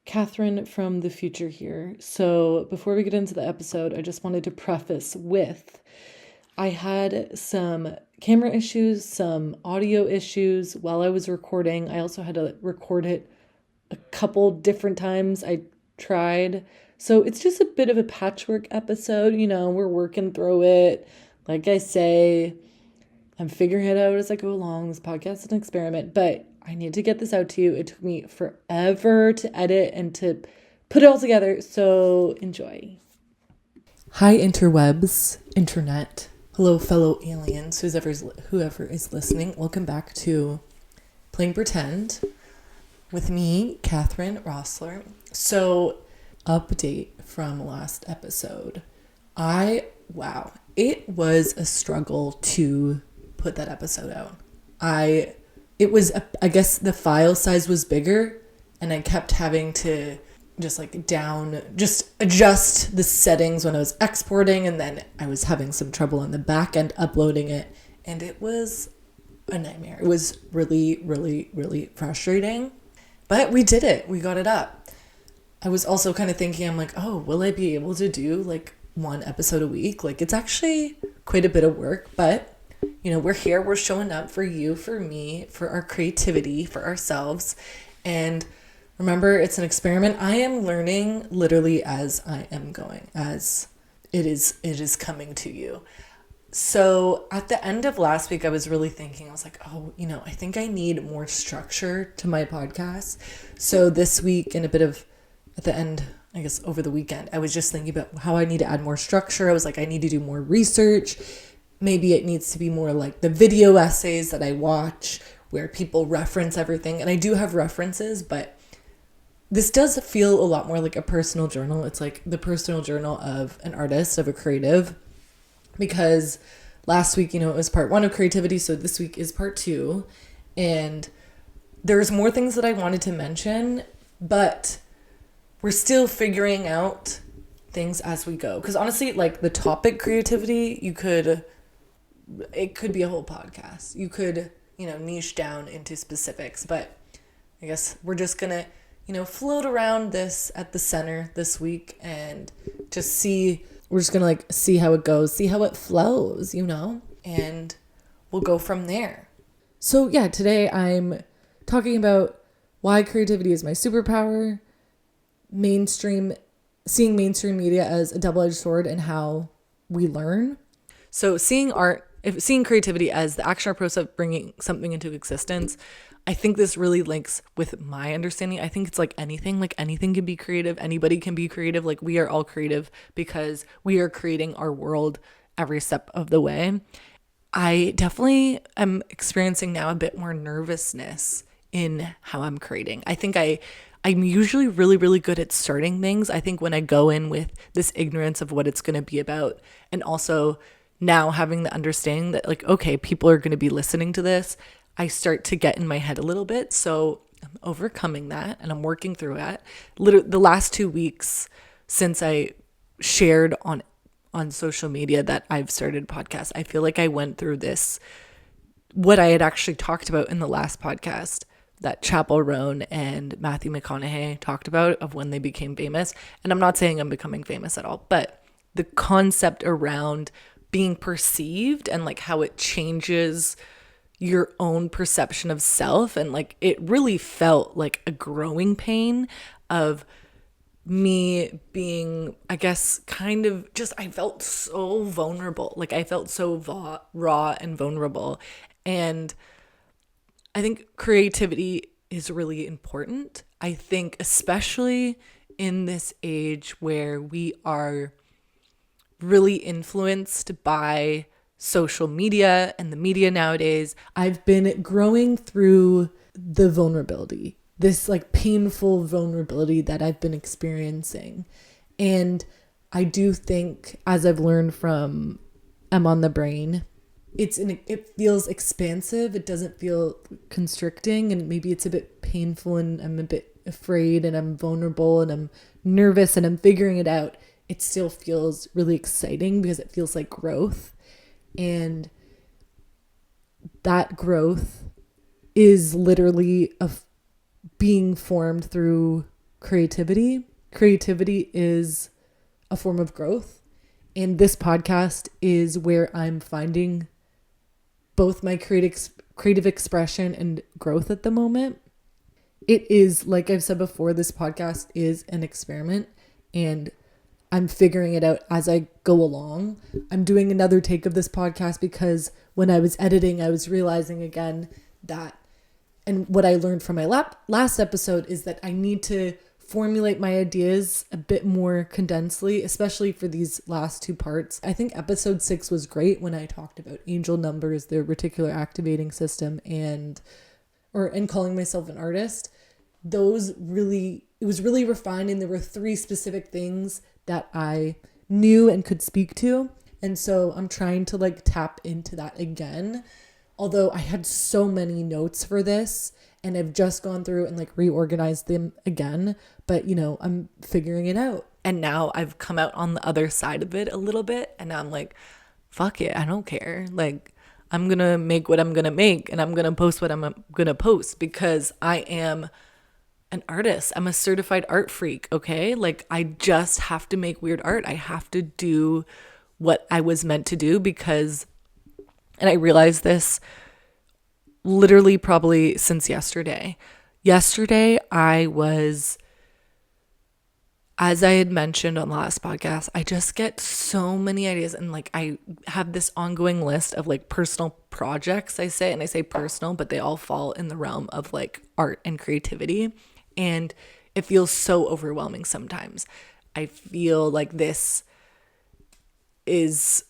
Catherine from the future here. So, before we get into the episode, I just wanted to preface with I had some camera issues, some audio issues while I was recording. I also had to record it a couple different times. I tried. So, it's just a bit of a patchwork episode. We're working through it. Like I say, I'm figuring it out as I go along. This podcast is an experiment, but I need to get this out to you. It took me forever to edit and to put it all together. So enjoy. Hi, interwebs, internet. Hello, fellow aliens, whoever is listening. Welcome back to Playing Pretend with me, Catherine Rossler. So, update from last episode. It was a struggle to put that episode out. I guess the file size was bigger and I kept having to just adjust the settings when I was exporting, and then I was having some trouble on the back end uploading it, and it was a nightmare. It was really, really, really frustrating, but we did it. We got it up. I was also kind of thinking, I'm like, oh, will I be able to do like one episode a week? Like, it's actually quite a bit of work, but we're here, we're showing up for you, for me, for our creativity, for ourselves. And remember, it's an experiment. I am learning literally as I am going, as it is coming to you. So at the end of last week, I was really thinking, I was like, I think I need more structure to my podcast. So this week and at the end, I guess over the weekend, I was just thinking about how I need to add more structure. I was like, I need to do more research. Maybe it needs to be more like the video essays that I watch where people reference everything. And I do have references, but this does feel a lot more like a personal journal. It's like the personal journal of an artist, of a creative, because last week, it was part 1 of creativity. So this week is part 2. And there's more things that I wanted to mention, but we're still figuring out things as we go. Because honestly, like the topic creativity, it could be a whole podcast. You could, niche down into specifics, but I guess we're just gonna, float around this at the center this week and just we're just gonna see how it goes, see how it flows, and we'll go from there. So yeah, today I'm talking about why creativity is my superpower, seeing mainstream media as a double-edged sword and how we learn. So seeing creativity as the action or process of bringing something into existence, I think this really links with my understanding. I think it's like anything can be creative. Anybody can be creative. Like, we are all creative because we are creating our world every step of the way. I definitely am experiencing now a bit more nervousness in how I'm creating. I think I'm usually really, really good at starting things. I think when I go in with this ignorance of what it's going to be about, and also now having the understanding that okay, people are going to be listening to this, I start to get in my head a little bit. So I'm overcoming that and I'm working through it. Literally the last 2 weeks since I shared on social media that I've started a podcast, I feel like I went through this, what I had actually talked about in the last podcast that Chappell Roan and Matthew McConaughey talked about of when they became famous. And I'm not saying I'm becoming famous at all, but the concept around being perceived and how it changes your own perception of self. And it really felt like a growing pain of me being, I guess, kind of just, I felt so vulnerable. I felt so raw and vulnerable. And I think creativity is really important. I think especially in this age where we are really influenced by social media and the media nowadays, I've been growing through the vulnerability, this painful vulnerability that I've been experiencing. And I do think, as I've learned from I'm on the Brain, it feels expansive. It doesn't feel constricting, and maybe it's a bit painful, and I'm a bit afraid, and I'm vulnerable, and I'm nervous, and I'm figuring it out. It still feels really exciting because it feels like growth. And that growth is literally being formed through creativity. Creativity is a form of growth. And this podcast is where I'm finding both my creative expression and growth at the moment. It is, like I've said before, this podcast is an experiment and I'm figuring it out as I go along. I'm doing another take of this podcast because when I was editing, I was realizing again that, and what I learned from my last episode is that I need to formulate my ideas a bit more condensedly, especially for these last two parts. I think episode 6 was great when I talked about angel numbers, the reticular activating system, and calling myself an artist. It was really refined, and there were 3 specific things that I knew and could speak to. And so I'm trying to like tap into that again. Although I had so many notes for this and I've just gone through and like reorganized them again, but I'm figuring it out. And now I've come out on the other side of it a little bit and now I'm like, fuck it, I don't care. Like, I'm going to make what I'm going to make and I'm going to post what I'm going to post because I am an artist. I'm a certified art freak, okay? Like, I just have to make weird art. I have to do what I was meant to do because, and I realized this literally probably since yesterday. Yesterday, I was, as I had mentioned on the last podcast, I just get so many ideas and like I have this ongoing list of like personal projects, I say personal, but they all fall in the realm of like art and creativity. And it feels so overwhelming sometimes. I feel like this is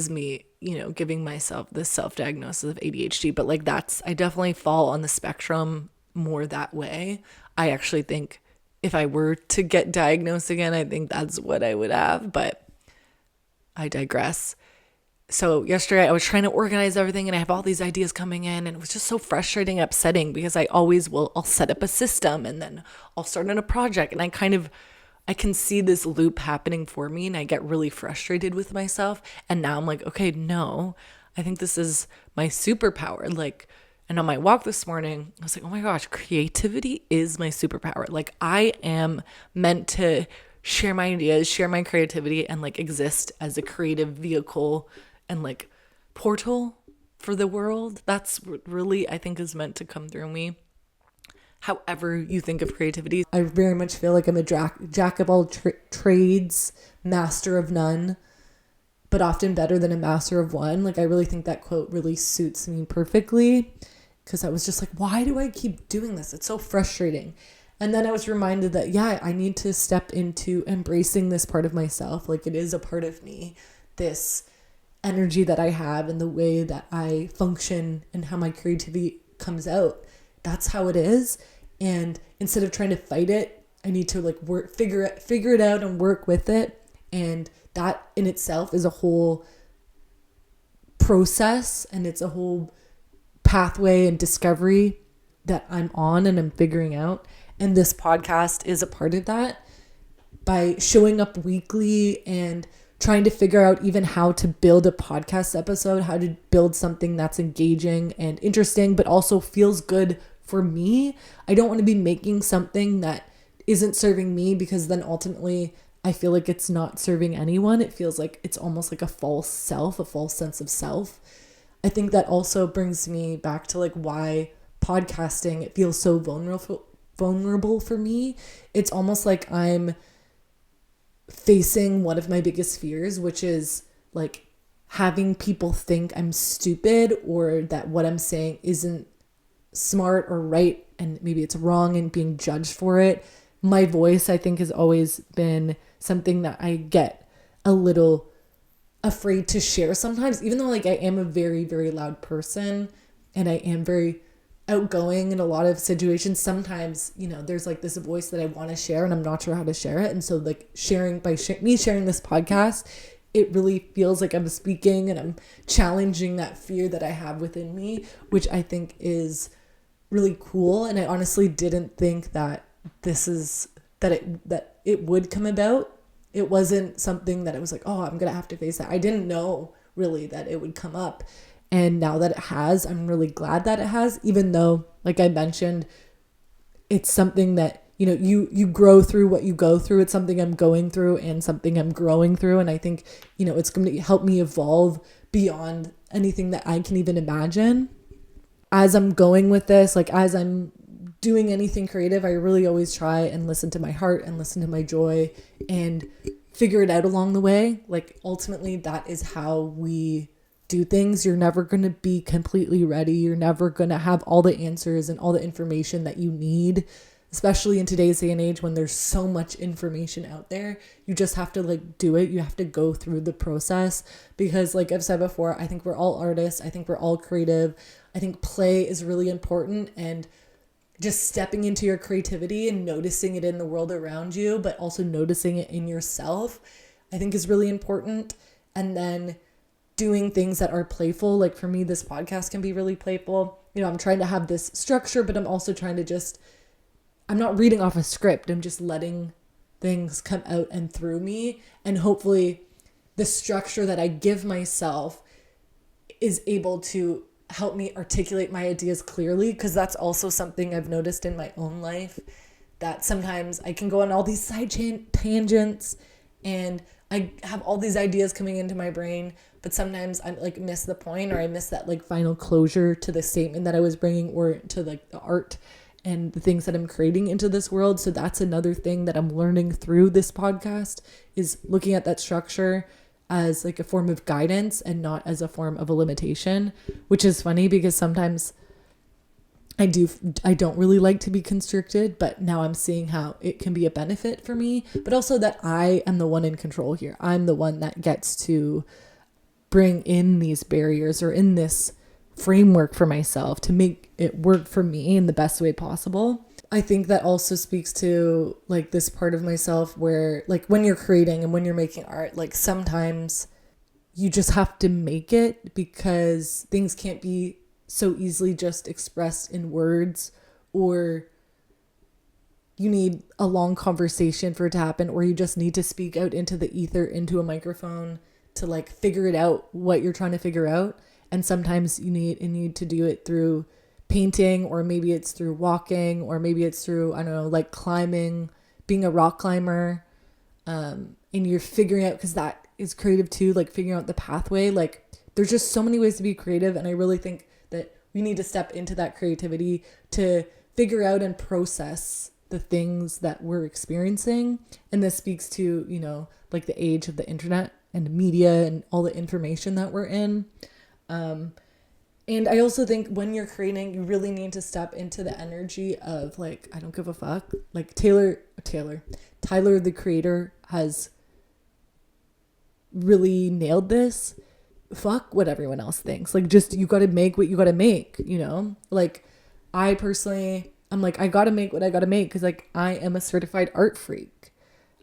me, giving myself this self-diagnosis of ADHD, but like I definitely fall on the spectrum more that way. I actually think if I were to get diagnosed again, I think that's what I would have, but I digress. So yesterday I was trying to organize everything and I have all these ideas coming in and it was just so frustrating and upsetting because I'll set up a system and then I'll start on a project and I can see this loop happening for me and I get really frustrated with myself. And now I'm like, okay, no, I think this is my superpower. Like, and on my walk this morning, I was like, oh my gosh, creativity is my superpower. Like I am meant to share my ideas, share my creativity and like exist as a creative vehicle and like portal for the world. That's what really I think is meant to come through me. However you think of creativity. I very much feel like I'm a jack of all trades, master of none, but often better than a master of one. Like I really think that quote really suits me perfectly because I was just like, why do I keep doing this? It's so frustrating. And then I was reminded that, yeah, I need to step into embracing this part of myself. Like it is a part of me, this energy that I have and the way that I function and how my creativity comes out. That's how it is. And instead of trying to fight it, I need to like figure it out and work with it. And that in itself is a whole process and it's a whole pathway and discovery that I'm on and I'm figuring out. And this podcast is a part of that. By showing up weekly and trying to figure out even how to build a podcast episode, how to build something that's engaging and interesting, but also feels good for me. I don't want to be making something that isn't serving me because then ultimately I feel like it's not serving anyone. It feels like it's almost like a false sense of self. I think that also brings me back to like why podcasting, it feels so vulnerable for me. It's almost like I'm facing one of my biggest fears, which is like having people think I'm stupid or that what I'm saying isn't smart or right and maybe it's wrong and being judged for it. My voice, I think, has always been something that I get a little afraid to share sometimes, even though like I am a very, very loud person and I am very outgoing in a lot of situations. Sometimes, there's like this voice that I want to share and I'm not sure how to share it. And so like me sharing this podcast, it really feels like I'm speaking and I'm challenging that fear that I have within me, which I think is really cool. And I honestly didn't think that it would come about. It wasn't something that I was like, oh, I'm going to have to face that. I didn't know really that it would come up. And now that it has, I'm really glad that it has, even though, like I mentioned, it's something that, you grow through what you go through. It's something I'm going through and something I'm growing through. And I think, it's going to help me evolve beyond anything that I can even imagine. As I'm going with this, like as I'm doing anything creative, I really always try and listen to my heart and listen to my joy and figure it out along the way. Like ultimately that is how we do things. You're never going to be completely ready. You're never going to have all the answers and all the information that you need, especially in today's day and age when there's so much information out there. You just have to like do it. You have to go through the process because like I've said before, I think we're all artists. I think we're all creative. I think play is really important, and just stepping into your creativity and noticing it in the world around you, but also noticing it in yourself, I think is really important. And then doing things that are playful. Like for me, this podcast can be really playful. I'm trying to have this structure, but I'm also trying to I'm not reading off a script. I'm just letting things come out and through me. And hopefully the structure that I give myself is able to help me articulate my ideas clearly, because that's also something I've noticed in my own life, that sometimes I can go on all these side tangents and I have all these ideas coming into my brain, but sometimes I like miss the point, or I miss that like final closure to the statement that I was bringing, or to like the art and the things that I'm creating into this world. So that's another thing that I'm learning through this podcast, is looking at that structure as like a form of guidance and not as a form of a limitation, which is funny because sometimes I don't really like to be constricted, but now I'm seeing how it can be a benefit for me, but also that I am the one in control here. I'm the one that gets to bring in these barriers or in this framework for myself to make it work for me in the best way possible. I think that also speaks to like this part of myself where like when you're creating and when you're making art, like sometimes you just have to make it because things can't be so easily just expressed in words, or you need a long conversation for it to happen, or you just need to speak out into the ether, into a microphone to like figure it out, what you're trying to figure out. And sometimes you need to do it through painting, or maybe it's through walking, or maybe it's through, I don't know, like climbing, being a rock climber. And you're figuring out, because that is creative too, like figuring out the pathway. Like there's just so many ways to be creative. And I really think that we need to step into that creativity to figure out and process the things that we're experiencing. And this speaks to, like the age of the internet and media and all the information that we're in. And I also think when you're creating, you really need to step into the energy of like, I don't give a fuck. Like Tyler, the creator, has really nailed this. Fuck what everyone else thinks. Like just, you got to make what you got to make, like I personally, I'm like, I got to make what I got to make. 'Cause like I am a certified art freak.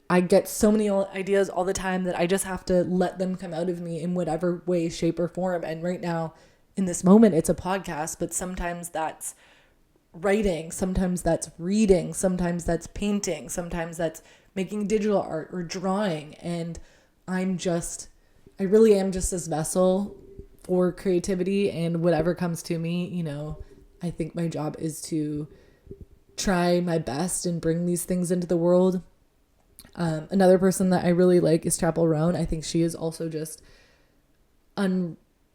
I get so many ideas all the time that I just have to let them come out of me in whatever way, shape, or form. And right now, in this moment, it's a podcast, but sometimes that's writing, sometimes that's reading, sometimes that's painting, sometimes that's making digital art or drawing. And I really am just this vessel for creativity, and whatever comes to me, I think my job is to try my best and bring these things into the world. Another person that I really like is Chapel Roan. I think she is also just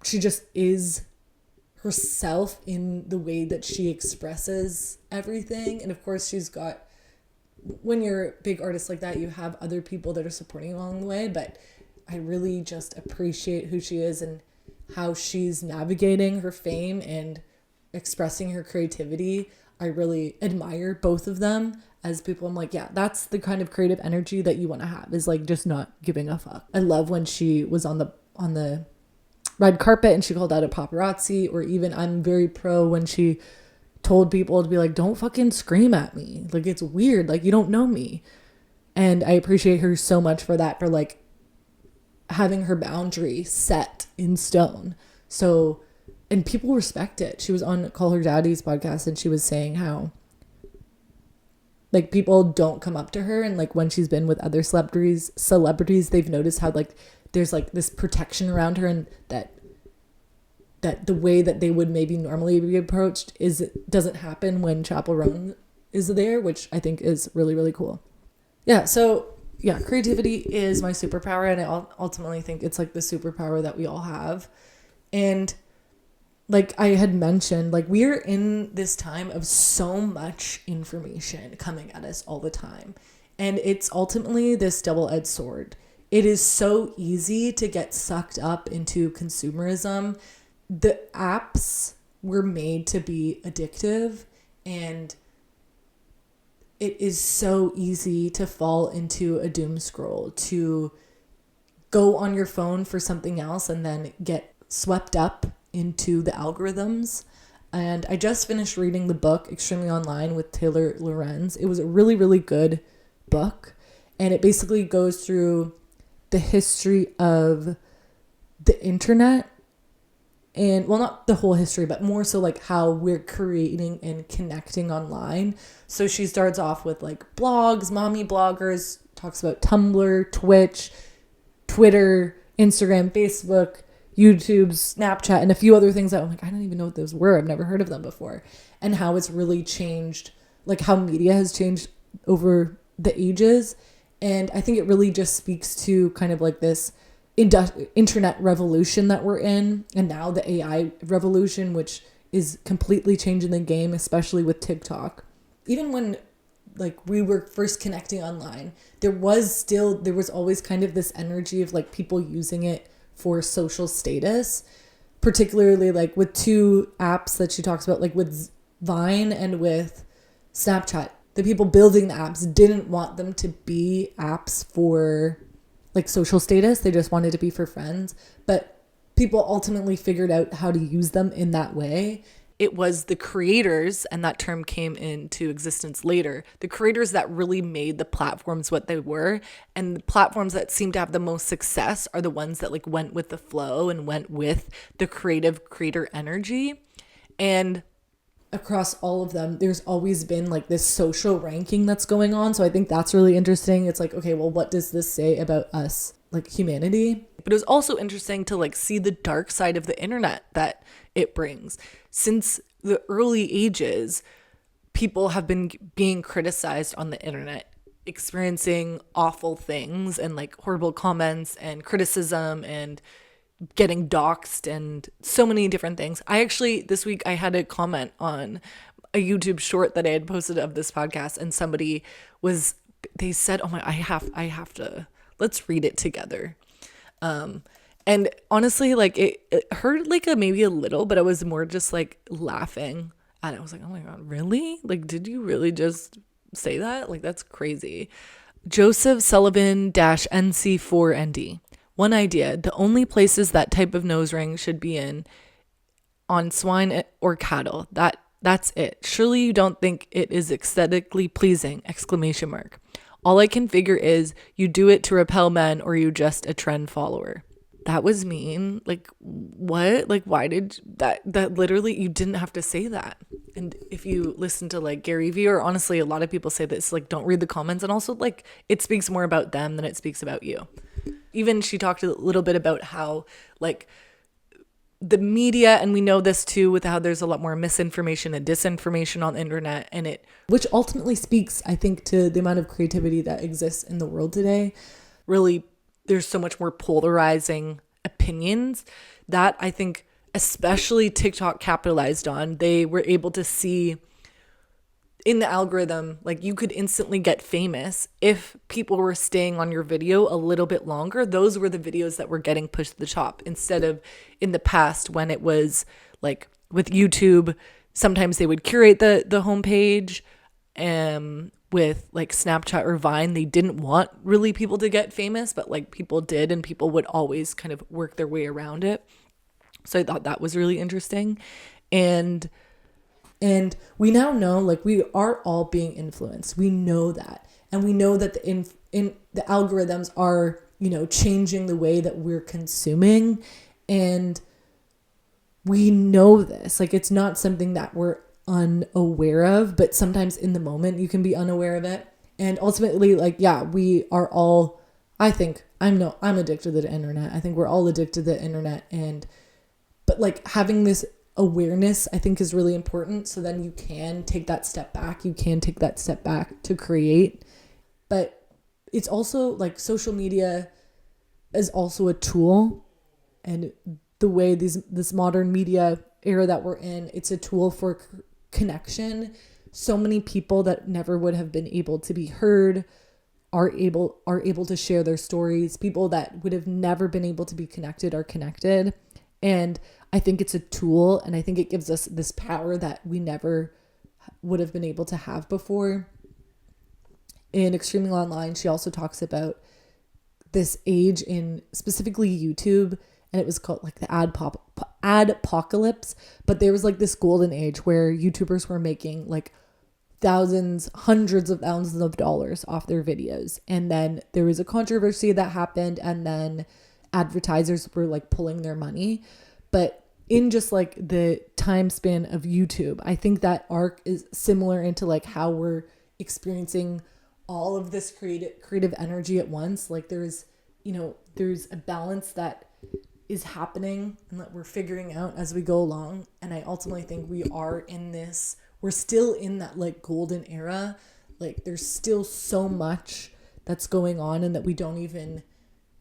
she just is herself in the way that she expresses everything. And of course when you're a big artist like that, you have other people that are supporting along the way, but I really just appreciate who she is and how she's navigating her fame and expressing her creativity. I really admire both of them as people. I'm like, yeah, that's the kind of creative energy that you want to have, is like just not giving a fuck. I love when she was on the red carpet and she called out a paparazzi, or even I'm very pro when she told people to be like, don't fucking scream at me. Like, it's weird. Like, you don't know me. And I appreciate her so much for that, for like having her boundary set in stone. So, and people respect it. She was on Call Her Daddy's podcast and she was saying how like people don't come up to her, and like when she's been with other celebrities, they've noticed how like there's like this protection around her, and that the way that they would maybe normally be approached doesn't happen when Chapel Roan is there, which I think is really, really cool. Yeah. So yeah, creativity is my superpower. And I ultimately think it's like the superpower that we all have. And like I had mentioned, like we're in this time of so much information coming at us all the time. And it's ultimately this double-edged sword. It is so easy to get sucked up into consumerism. The apps were made to be addictive, and it is so easy to fall into a doom scroll, to go on your phone for something else and then get swept up into the algorithms. And I just finished reading the book Extremely Online with Taylor Lorenz. It was a really, really good book. And it basically goes through the history of the internet. And well, not the whole history, but more so like how we're creating and connecting online. So she starts off with like blogs, mommy bloggers, talks about Tumblr, Twitch, Twitter, Instagram, Facebook, YouTube, Snapchat, and a few other things that I'm like, I don't even know what those were. I've never heard of them before. And how it's really changed, like how media has changed over the ages. And I think it really just speaks to kind of like this internet revolution that we're in. And now the AI revolution, which is completely changing the game, especially with TikTok. Even when like we were first connecting online, there was always kind of this energy of like people using it for social status, particularly like with two apps that she talks about, like with Vine and with Snapchat. The people building the apps didn't want them to be apps for like social status. They just wanted to be for friends. But people ultimately figured out how to use them in that way. It was the creators, and that term came into existence later, the creators that really made the platforms what they were. And the platforms that seem to have the most success are the ones that like went with the flow and went with the creative creator energy. And across all of them, there's always been like this social ranking that's going on. So I think that's really interesting. It's like, okay, well, what does this say about us, like humanity? But it was also interesting to like see the dark side of the internet that it brings. Since the early ages, people have been being criticized on the internet, experiencing awful things and like horrible comments and criticism and getting doxxed and so many different things. This week I had a comment on a YouTube short that I had posted of this podcast, and they said, oh my, I have to, let's read it together. And honestly, like it hurt like maybe a little, but I was more just like laughing. And I was like, oh my God, really? Like, did you really just say that? Like, that's crazy. Joseph Sullivan -NC4ND. One idea: the only places that type of nose ring should be on swine or cattle. That's it. Surely you don't think it is aesthetically pleasing! ! All I can figure is you do it to repel men, or you just a trend follower. That was mean. Like, what? Like, why did that literally, you didn't have to say that. And if you listen to like Gary Vee, or honestly, a lot of people say this, like, don't read the comments. And also like, it speaks more about them than it speaks about you. Even she talked a little bit about how like the media, and we know this too, with how there's a lot more misinformation and disinformation on the internet, and which ultimately speaks, I think, to the amount of creativity that exists in the world today. Really, there's so much more polarizing opinions that I think especially TikTok capitalized on. They were able to see in the algorithm, like you could instantly get famous if people were staying on your video a little bit longer. Those were the videos that were getting pushed to the top, instead of in the past when it was like with YouTube, sometimes they would curate the homepage. With like Snapchat or Vine, they didn't want really people to get famous, but like people did, and people would always kind of work their way around it. So I thought that was really interesting. And we now know, like, we are all being influenced. We know that. And we know that the algorithms are, you know, changing the way that we're consuming. And we know this. Like, it's not something that we're unaware of, but sometimes in the moment you can be unaware of it. And ultimately, like, yeah, we are all, I think, I'm addicted to the internet. I think we're all addicted to the internet. But like having this awareness, I think, is really important. So then you can take that step back. You can take that step back to create. But it's also like social media is also a tool, and the way this modern media era that we're in, it's a tool for connection. So many people that never would have been able to be heard are able to share their stories. People that would have never been able to be connected are connected. And I think it's a tool, and I think it gives us this power that we never would have been able to have before. In Extremely Online, she also talks about this age in specifically YouTube, and it was called like the adpocalypse. But there was like this golden age where YouTubers were making like thousands, hundreds of thousands of dollars off their videos. And then there was a controversy that happened, and then advertisers were like pulling their money. But in just like the time span of YouTube, I think that arc is similar into like how we're experiencing all of this creative energy at once. Like there's a balance that is happening and that we're figuring out as we go along. And I ultimately think we're still in that like golden era. Like there's still so much that's going on, and that we don't even,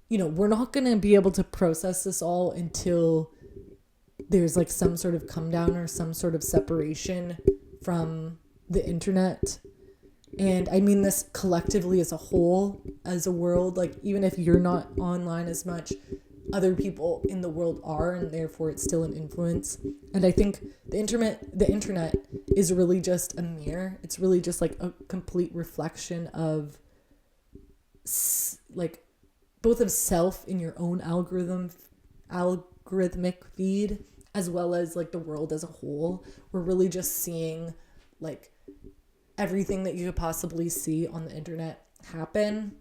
we're not going to be able to process this all until there's like some sort of come down or some sort of separation from the internet. And I mean this collectively as a whole, as a world. Like even if you're not online as much, other people in the world are, and therefore it's still an influence. And I think the internet is really just a mirror. It's really just like a complete reflection of like both of self in your own algorithmic feed, as well as like the world as a whole. We're really just seeing like everything that you could possibly see on the internet happen.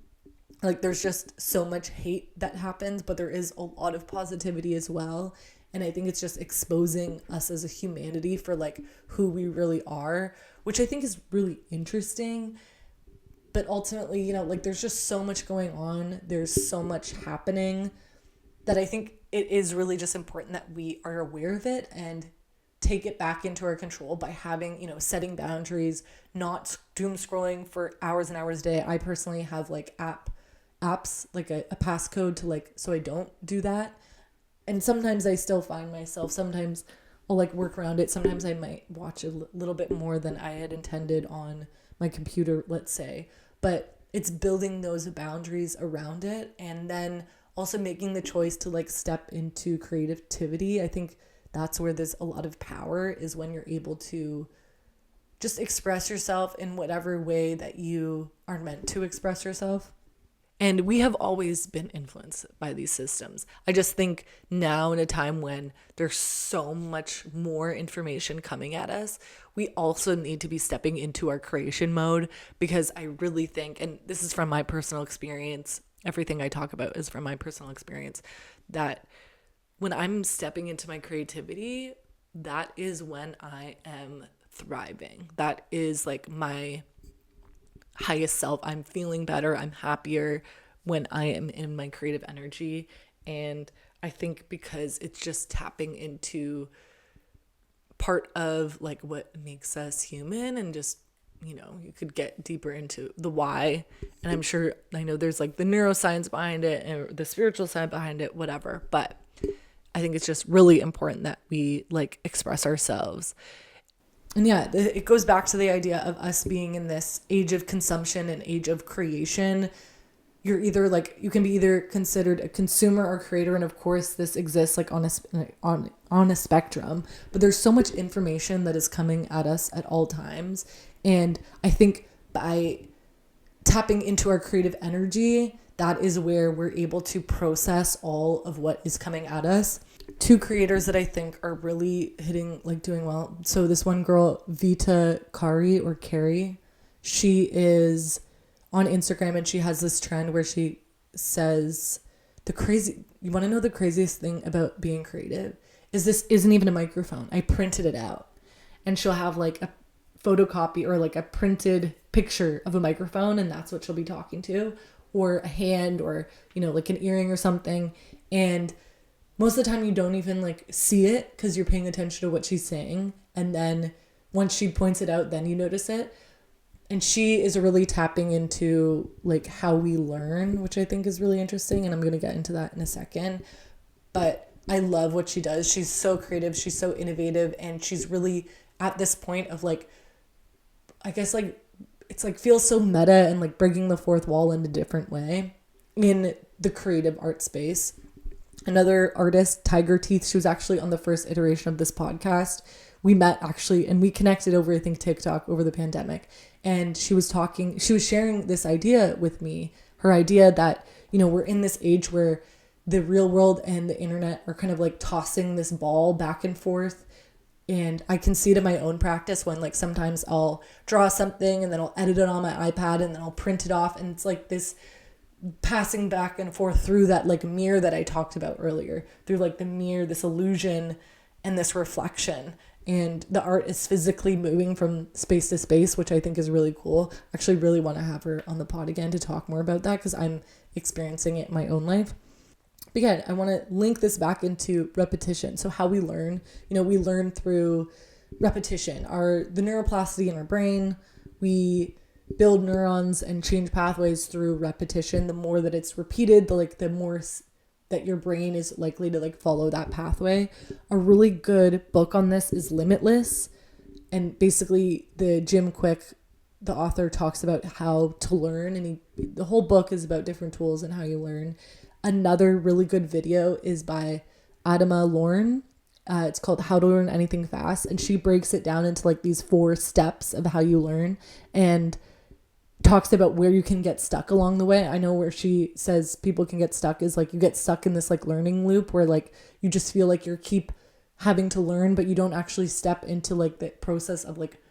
Like there's just so much hate that happens, but there is a lot of positivity as well. And I think it's just exposing us as a humanity for like who we really are, which I think is really interesting. But ultimately, like there's just so much going on. There's so much happening that I think it is really just important that we are aware of it and take it back into our control by having, setting boundaries, not doom scrolling for hours and hours a day. I personally have like apps, like a passcode to like, so I don't do that. And sometimes I still find myself, sometimes I'll like work around it. Sometimes I might watch a little bit more than I had intended on my computer, let's say, but it's building those boundaries around it. And then also making the choice to like step into creativity. I think that's where there's a lot of power, is when you're able to just express yourself in whatever way that you are meant to express yourself. And we have always been influenced by these systems. I just think now, in a time when there's so much more information coming at us, we also need to be stepping into our creation mode, because I really think, and this is from my personal experience, everything I talk about is from my personal experience, that when I'm stepping into my creativity, that is when I am thriving. That is like my highest self. I'm feeling better. I'm happier when I am in my creative energy. And I think because it's just tapping into part of like what makes us human, and just, you could get deeper into the why. And I know there's like the neuroscience behind it and the spiritual side behind it, whatever. But I think it's just really important that we like express ourselves. And yeah, it goes back to the idea of us being in this age of consumption and age of creation. You're either like, you can be either considered a consumer or creator. And of course this exists like on a spectrum, but there's so much information that is coming at us at all times. And I think by tapping into our creative energy, that is where we're able to process all of what is coming at us. Two creators that I think are really doing well. So this one girl, Vita Kari or Carrie, she is on Instagram, and she has this trend where she says you want to know the craziest thing about being creative is this isn't even a microphone. I printed it out. And she'll have like a photocopy or like a printed picture of a microphone, and that's what she'll be talking to, or a hand, or like an earring or something. And most of the time you don't even like see it because you're paying attention to what she's saying. And then once she points it out, then you notice it. And she is really tapping into like how we learn, which I think is really interesting. And I'm going to get into that in a second. But I love what she does. She's so creative. She's so innovative. And she's really at this point of like, I guess like, it's like feels so meta and like breaking the fourth wall in a different way in the creative art space. Another artist, Tiger Teeth, she was actually on the first iteration of this podcast. We met actually, and we connected over, I think, TikTok over the pandemic. And she was sharing this idea with me, her idea that, you know, we're in this age where the real world and the internet are kind of like tossing this ball back and forth. And I can see it in my own practice when like sometimes I'll draw something and then I'll edit it on my iPad and then I'll print it off. And it's like this passing back and forth through that like mirror that I talked about earlier, through like the mirror, this illusion and this reflection. And the art is physically moving from space to space, which I think is really cool. Actually really want to have her on the pod again to talk more about that because I'm experiencing it in my own life. But again, I want to link this back into repetition. So how we learn, you know, we learn through repetition, the neuroplasticity in our brain. We build neurons and change pathways through repetition. The more that it's repeated, the more that your brain is likely to like follow that pathway. A really good book on this is Limitless. And basically the Jim Quick, the author, talks about how to learn. And the whole book is about different tools and how you learn. Another really good video is by Adama Lorne. It's called How to Learn Anything Fast. And she breaks it down into like these 4 steps of how you learn and talks about where you can get stuck along the way. I know where she says people can get stuck is like you get stuck in this like learning loop where like you just feel like you keep having to learn, but you don't actually step into like the process of like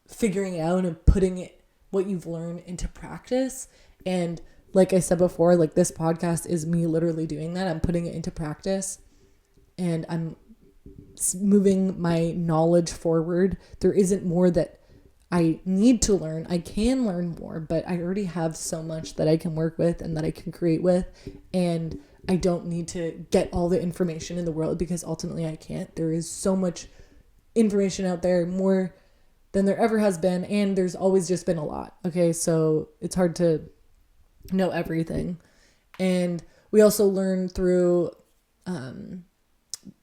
figuring it out and putting what you've learned into practice. And like I said before, like this podcast is me literally doing that. I'm putting it into practice and I'm moving my knowledge forward. There isn't more that I need to learn. I can learn more, but I already have so much that I can work with and that I can create with. And I don't need to get all the information in the world because ultimately I can't. There is so much information out there, more than there ever has been. And there's always just been a lot. Okay. So it's hard to know everything. And we also learn through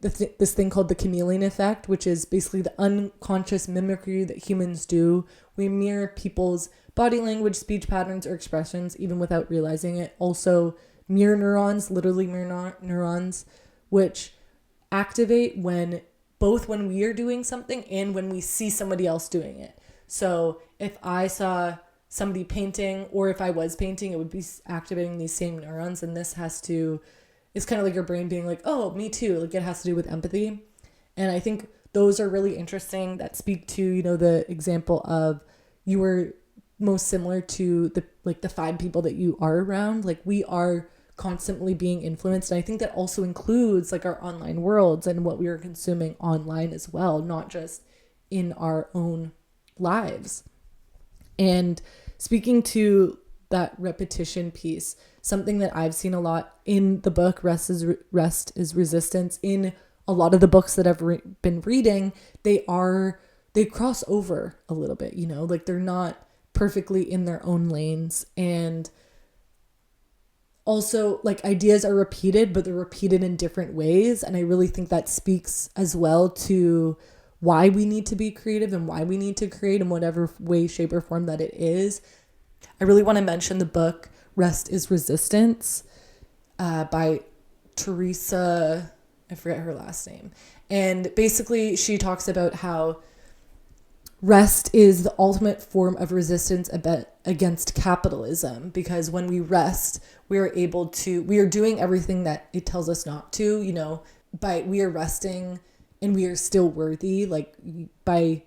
this thing called the chameleon effect, which is basically the unconscious mimicry that humans do. We mirror people's body language, speech patterns, or expressions even without realizing it. Also, mirror neurons, literally mirror neurons, which activate when we are doing something and when we see somebody else doing it. So if I saw somebody painting or if I was painting, it would be activating these same neurons. And this it's kind of like your brain being like, oh, me too. Like it has to do with empathy. And I think those are really interesting that speak to, you know, the example of you were most similar to the 5 people that you are around. Like we are constantly being influenced. And I think that also includes like our online worlds and what we are consuming online as well, not just in our own lives. And speaking to that repetition piece, something that I've seen a lot in the book, Rest is Resistance, in a lot of the books that I've been reading, they cross over a little bit, you know, like they're not perfectly in their own lanes. And also like ideas are repeated, but they're repeated in different ways. And I really think that speaks as well to why we need to be creative and why we need to create in whatever way, shape, or form that it is. I really want to mention the book Rest is Resistance by Teresa, I forget her last name. And basically she talks about how rest is the ultimate form of resistance against capitalism, because when we rest, we are doing everything that it tells us not to, you know, we are resting and we are still worthy, like by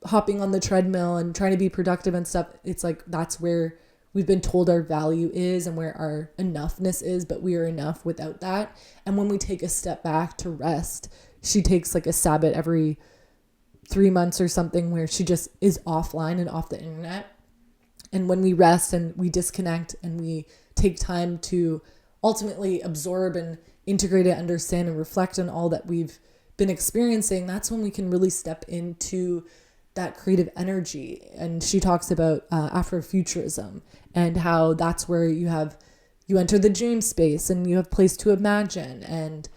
hopping on the treadmill and trying to be productive and stuff. It's like, that's where we've been told our value is and where our enoughness is, but we are enough without that. And when we take a step back to rest, she takes like a Sabbath every 3 months or something where she just is offline and off the internet. And when we rest and we disconnect and we take time to ultimately absorb and integrate it, understand and reflect on all that we've been experiencing, that's when we can really step into that creative energy. And she talks about Afrofuturism and how that's where you enter the dream space and you have place to imagine. And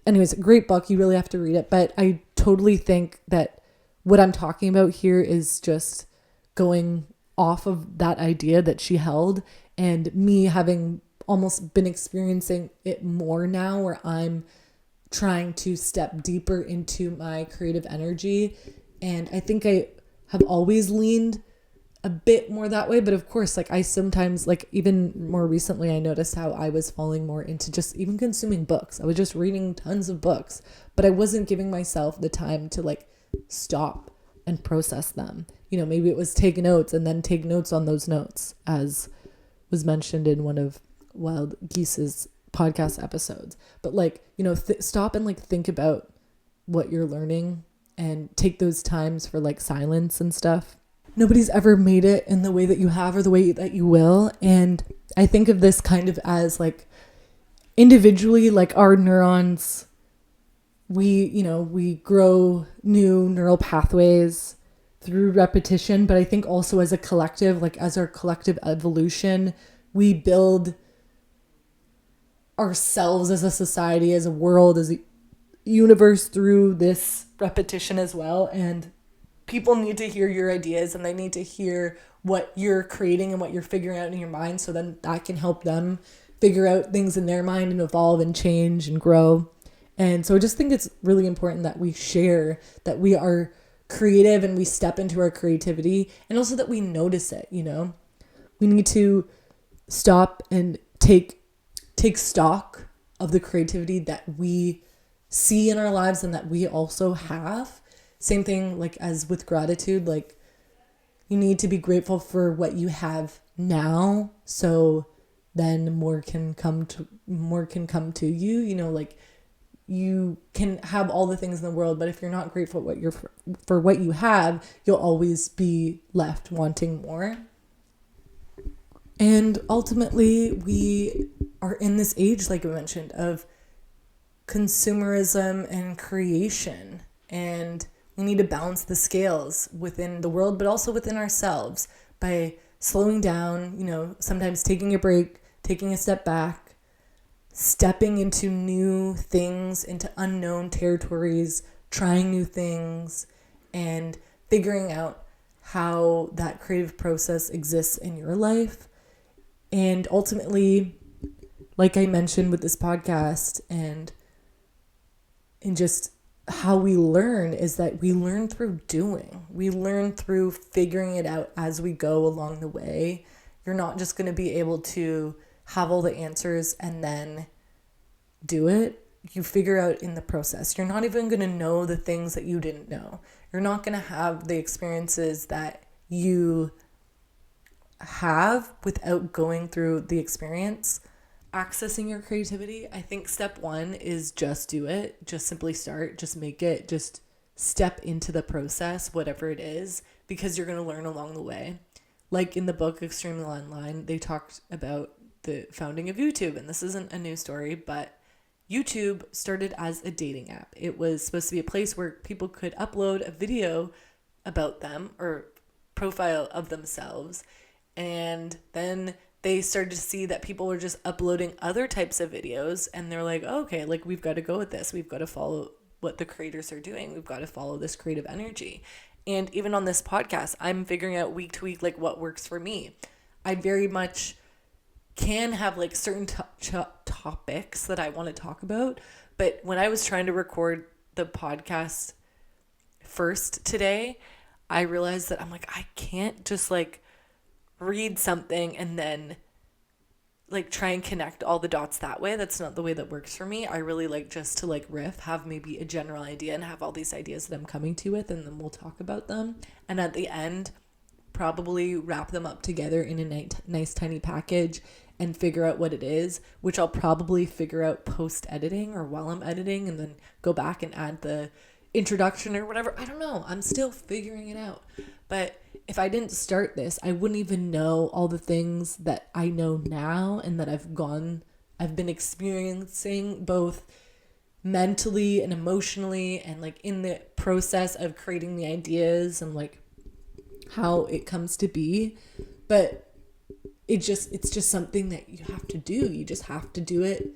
anyways, great book. You really have to read it. But I totally think that what I'm talking about here is just going off of that idea that she held, and me having almost been experiencing it more now, where I'm trying to step deeper into my creative energy. And I think I have always leaned a bit more that way. But of course, like I sometimes, like even more recently, I noticed how I was falling more into just even consuming books. I was just reading tons of books, but I wasn't giving myself the time to like stop and process them. You know, maybe it was take notes and then take notes on those notes, as was mentioned in one of Wild Geese's podcast episodes. But like, you know, stop and like think about what you're learning and take those times for like silence and stuff. Nobody's ever made it in the way that you have or the way that you will. And I think of this kind of as like individually, like our neurons, we grow new neural pathways through repetition. But I think also as a collective, like as our collective evolution, we build ourselves as a society, as a world, as a universe through this repetition as well. And people need to hear your ideas, and they need to hear what you're creating and what you're figuring out in your mind, so then that can help them figure out things in their mind and evolve and change and grow. And so I just think it's really important that we share that we are creative and we step into our creativity, and also that we notice it. You know, we need to stop and take stock of the creativity that we see in our lives and that we also have. Same thing like as with gratitude, like you need to be grateful for what you have now, so then more can come to you. You know, like you can have all the things in the world, but if you're not grateful for what you have, you'll always be left wanting more. And ultimately, we are in this age, like I mentioned, of consumerism and creation. And we need to balance the scales within the world, but also within ourselves by slowing down, you know, sometimes taking a break, taking a step back, stepping into new things, into unknown territories, trying new things, and figuring out how that creative process exists in your life. And ultimately, like I mentioned with this podcast and just how we learn, is that we learn through doing. We learn through figuring it out as we go along the way. You're not just going to be able to have all the answers and then do it. You figure out in the process. You're not even going to know the things that you didn't know. You're not going to have the experiences that you have without going through the experience. Accessing your creativity, I think step one is just do it. Just simply start, just make it, just step into the process, whatever it is, because you're going to learn along the way. Like in the book Extremely Online, they talked about the founding of YouTube, and this isn't a new story, but YouTube started as a dating app. It was supposed to be a place where people could upload a video about them or profile of themselves, and then they started to see that people were just uploading other types of videos, and they're like, oh, okay, like we've got to go with this. We've got to follow what the creators are doing. We've got to follow this creative energy. And even on this podcast, I'm figuring out week to week, like what works for me. I very much can have like certain topics that I want to talk about. But when I was trying to record the podcast first today, I realized that I'm like, I can't just like read something and then like try and connect all the dots that way. That's not the way that works for me. I really like just to like riff, have maybe a general idea and have all these ideas that I'm coming to with, and then we'll talk about them. And at the end, probably wrap them up together in a nice tiny package and figure out what it is, which I'll probably figure out post editing or while I'm editing, and then go back and add the introduction or whatever. I don't know. I'm still figuring it out. But if I didn't start this, I wouldn't even know all the things that I know now and that I've I've been experiencing both mentally and emotionally, and like in the process of creating the ideas and like how it comes to be. But it's just something that you have to do. You just have to do it.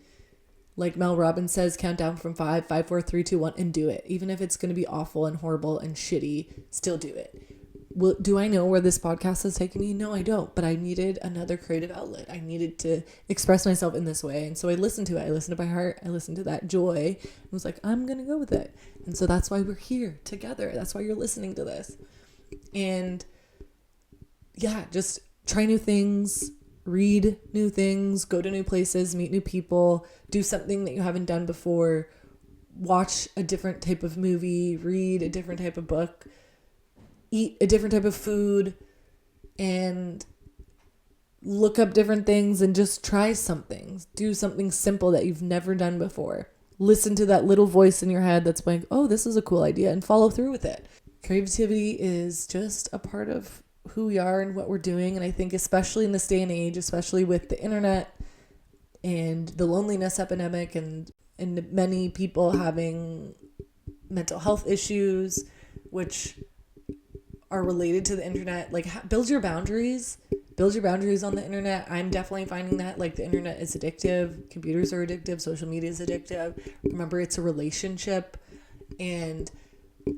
Like Mel Robbins says, count down from 5, 5, 4, 3, 2, 1, and do it. Even if it's going to be awful and horrible and shitty, still do it. Well, do I know where this podcast has taken me? No, I don't. But I needed another creative outlet. I needed to express myself in this way. And so I listened to it. I listened to my heart. I listened to that joy. And was like, I'm going to go with it. And so that's why we're here together. That's why you're listening to this. And yeah, just try new things, read new things, go to new places, meet new people, do something that you haven't done before, watch a different type of movie, read a different type of book, eat a different type of food, and look up different things and just try something. Do something simple that you've never done before. Listen to that little voice in your head that's like, oh, this is a cool idea, and follow through with it. Creativity is just a part of who we are and what we're doing. And I think especially in this day and age, especially with the internet and the loneliness epidemic and many people having mental health issues, which are related to the internet, like build your boundaries on the internet. I'm definitely finding that like the internet is addictive, computers are addictive, social media is addictive. Remember, it's a relationship, and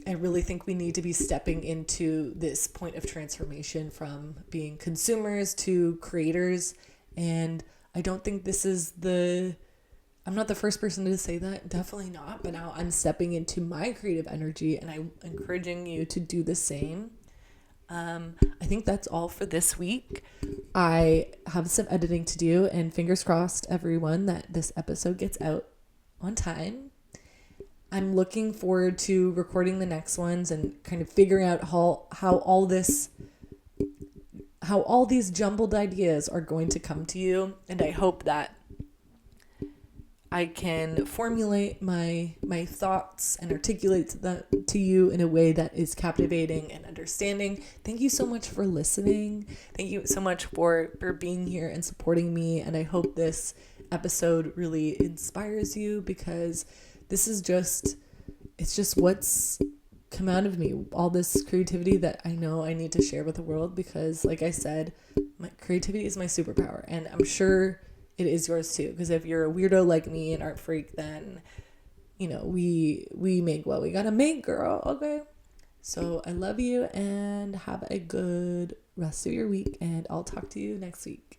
I really think we need to be stepping into this point of transformation from being consumers to creators. And I don't think I'm not the first person to say that, definitely not, but now I'm stepping into my creative energy and I'm encouraging you to do the same. I think that's all for this week. I have some editing to do, and fingers crossed, everyone, that this episode gets out on time. I'm looking forward to recording the next ones and kind of figuring out how all these jumbled ideas are going to come to you. And I hope that I can formulate my thoughts and articulate them to you in a way that is captivating and understanding. Thank you so much for listening. Thank you so much for being here and supporting me. And I hope this episode really inspires you, because this is it's just what's come out of me, all this creativity that I know I need to share with the world, because like I said, my creativity is my superpower, and I'm sure it is yours too, because if you're a weirdo like me, an art freak, then we make what we gotta make, girl. Okay, so I love you and have a good rest of your week, and I'll talk to you next week.